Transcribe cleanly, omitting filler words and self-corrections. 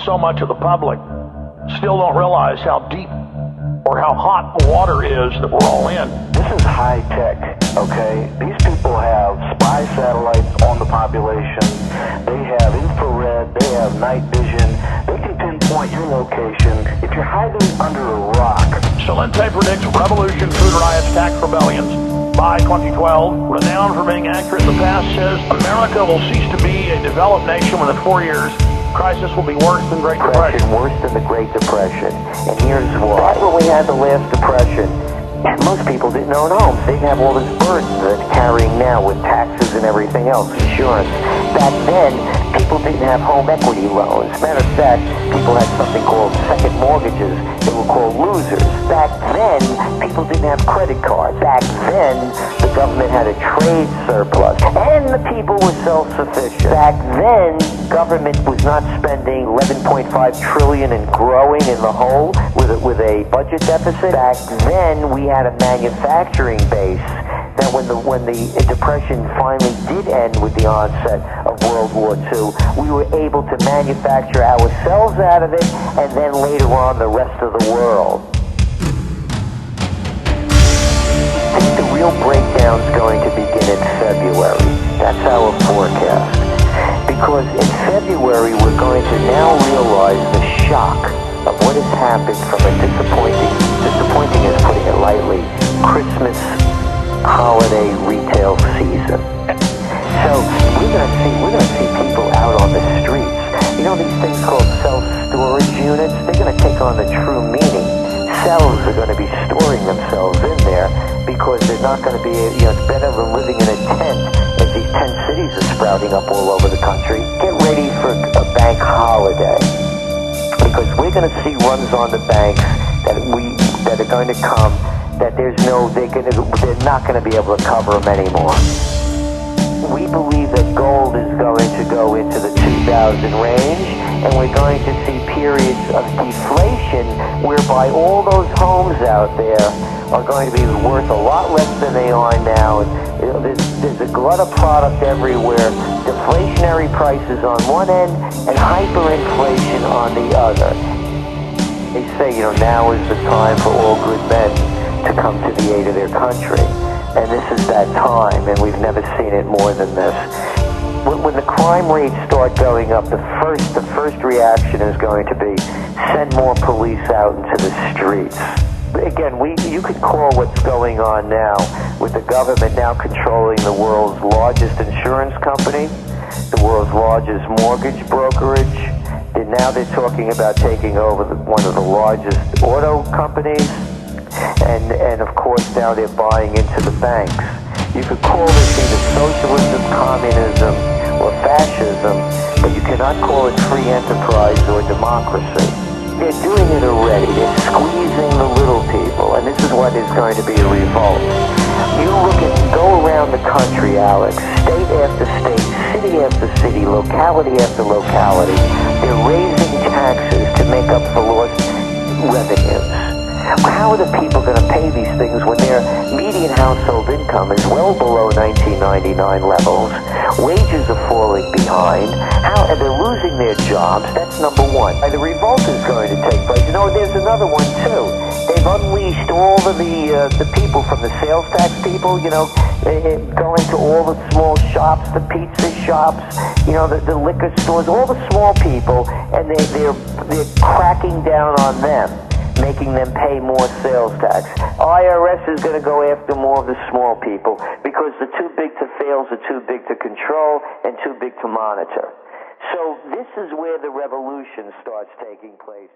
So much of the public still don't realize how deep or how hot the water is that we're all in. This is high tech, okay? These people have spy satellites on the population. They have infrared. They have night vision. They can pinpoint your location if you're hiding under a rock. Celente predicts revolution, food riots, tax rebellions by 2012. Renowned for being accurate in the past, says America will cease to be a developed nation within 4 years. Crisis will be worse than Great Depression. Worse than the Great Depression. And here's why. Back when we had the last depression, most people didn't own homes. They didn't have all this burden that they're carrying now with taxes and everything else, insurance. Back then, people didn't have home equity loans. Matter of fact, people had something called second mortgages. They were called losers. Back then, people didn't have credit cards. Back then, the government had a trade surplus. And the people were self-sufficient. Back then, government was not spending $11.5 trillion and growing in the hole with a budget deficit. Back then, we had a manufacturing base that when the Depression finally did end with the onset of World War II, we were able to manufacture ourselves out of it, and then later on the rest of the world. I think the real breakdown is going to begin in February. That's our forecast. Because in February, we're going to now realize the shock of what has happened from a disappointing is putting it lightly, Christmas holiday retail season. So we're gonna see people out on the streets. You know these things called self-storage units? They're gonna take on the true meaning. Cells are gonna be storing themselves in there because they're not gonna be, it's better than living in a tent as these tent cities are sprouting up all over the country. Get ready for a bank holiday. Because we're going to see runs on the banks that are going to come that they're not going to be able to cover them anymore. We believe that gold is going to go into the 2,000 range, and we're going to see periods of deflation whereby all those homes out there are going to be worth a lot less than they are now. There's a glut of product everywhere, deflationary prices on one end and hyperinflation on the other. They say, now is the time for all good men to come to the aid of their country. And this is that time, and we've never seen it more than this. When the crime rates start going up, the first reaction is going to be send more police out into the streets. Again, you could call what's going on now with the government now controlling the world's largest insurance company, the world's largest mortgage brokerage. And now they're talking about taking over one of the largest auto companies. And of course now they're buying into the banks. You could call this either socialism, communism, or fascism, but you cannot call it free enterprise or democracy. They're doing it already. They're squeezing the little people, and this is why there's going to be a revolt. Go around the country, Alex, state after state, city after city, locality after locality. They're raising taxes to make up for lost revenues. How are the people going to pay these things when their median household income is well below 1999 levels? Wages are falling behind. And they're losing their jobs. That's number one. And the revolt is going to take place. There's another one too. They've unleashed all of the people from the sales tax people, going to all the small shops, the pizza shops, the liquor stores, all the small people, and they're cracking down on them, making them pay more sales tax. IRS is going to go after more of the small people because the too big to fails are too big to control and too big to monitor. So this is where the revolution starts taking place.